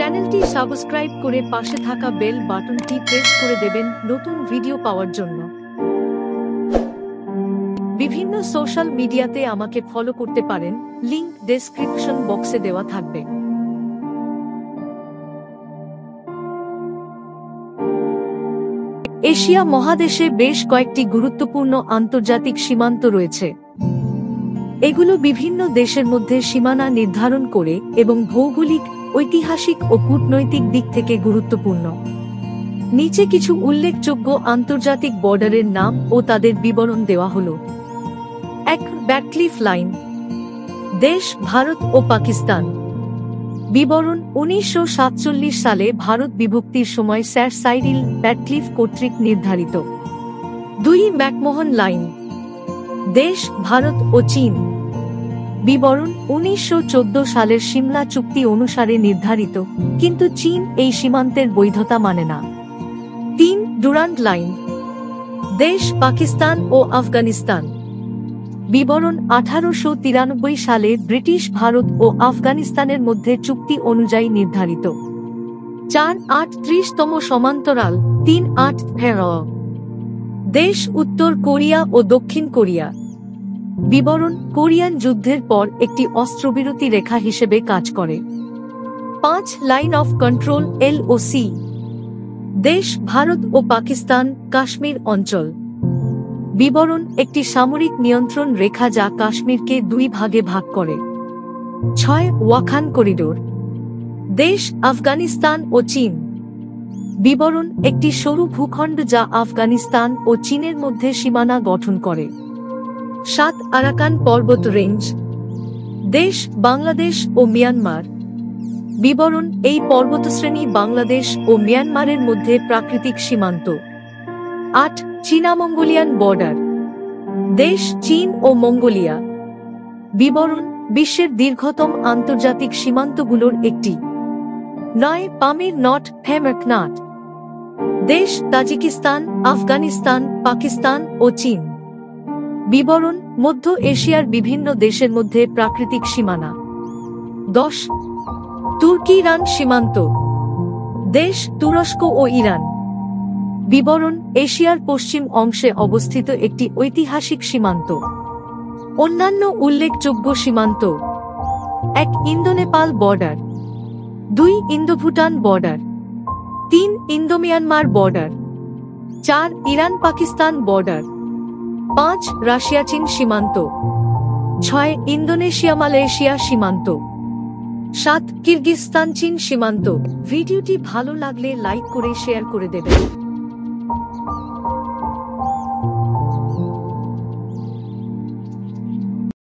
চ্যানেলটি সাবস্ক্রাইব করে পাশে থাকা বেল বাটনটি প্রেস করে দেবেন নতুন ভিডিও পাওয়ার জন্য। বিভিন্ন সোশ্যাল মিডিয়াতে আমাকে ফলো করতে পারেন, লিংক ডেসক্রিপশন বক্সে দেওয়া থাকবে। এশিয়া মহাদেশে বেশ কয়েকটি গুরুত্বপূর্ণ আন্তর্জাতিক সীমান্ত রয়েছে। এগুলো বিভিন্ন দেশের মধ্যে সীমানা নির্ধারণ করে এবং ভৌগোলিক, ঐতিহাসিক ও কূটনৈতিক দিক থেকে গুরুত্বপূর্ণ। নিচে কিছু উল্লেখযোগ্য আন্তর্জাতিক বর্ডারের নাম ও তাদের বিবরণ দেওয়া হলো। ১. ব্যাটক্লিফ লাইন। দেশ ভারত ও পাকিস্তান। বিবরণ 1947 সালে ভারত বিভক্তির সময় স্যার সাইরিল ব্যাটক্লিফ কর্তৃক নির্ধারিত। ২. McMahon line. দেশ ভারত ও চীন। বিবরণ 1914 সালের সিমলা চুক্তি অনুসারে নির্ধারিত, কিন্তু চীন এই সীমান্তের বৈধতা মানে না। ৩. Durand line. দেশ পাকিস্তান ও আফগানিস্তান। বিবরণ 1893 সালে ব্রিটিশ ভারত ও আফগানিস্তানের মধ্যে চুক্তি অনুযায়ী নির্ধারিত। ৪. ৩৮তম সমান্তরাল। ৩৮ ফেরো। দেশ উত্তর কোরিয়া ও দক্ষিণ কোরিয়া। বিবরণ কোরিয়ান যুদ্ধের পর একটি অস্ত্রবিরতি রেখা হিসেবে কাজ করে। ৫. Line of control LOC। দেশ ভারত ও পাকিস্তান, কাশ্মীর অঞ্চল। বিবরণ একটি সামরিক নিয়ন্ত্রণ রেখা যা কাশ্মীরকে দুই ভাগে ভাগ করে। ৬. ওয়াখান করিডোর। দেশ আফগানিস্তান ও চীন। বিবরণ একটি সরু ভূখণ্ড যা আফগানিস্তান ও চীনের মধ্যে সীমানা গঠন করে। ৭. আরাকান পর্বত রেঞ্জ। দেশ বাংলাদেশ ও মিয়ানমার। বিবরণ এই পর্বতশ্রেণী বাংলাদেশ ও মিয়ানমারের মধ্যে প্রাকৃতিক সীমান্ত। ৮. চীনা মঙ্গোলিয়ান বর্ডার। দেশ চীন ও মঙ্গোলিয়া। বিবরণ বিশ্বের দীর্ঘতম আন্তর্জাতিক সীমান্তগুলোর একটি। ৯. পামির নট ফেমার্কনাট। দেশ তাজিকিস্তান, আফগানিস্তান, পাকিস্তান ও চীন। বিবরণ মধ্য এশিয়ার বিভিন্ন দেশের মধ্যে প্রাকৃতিক সীমানা। ১০. তুর্কি ইরান সীমান্ত। দেশ তুরস্ক ও ইরান। বিবরণ এশিয়ার পশ্চিম অংশে অবস্থিত একটি ঐতিহাসিক সীমান্ত। অন্যান্য উল্লেখযোগ্য সীমান্ত: ১. Indo-Nepal border. ২. ইন্দো-ভুটান border. ৩. Indo-Myanmar border. ৪. ইরান-পাকিস্তান border. ৫. রাশিয়া-চীন সীমান্ত। ৬. ইন্দোনেশিয়া-মালয়েশিয়া সীমান্ত। ৭. কিরগিজস্তান-চীন সীমান্ত। ভিডিওটি ভালো লাগলে লাইক করে শেয়ার করে দেবেন।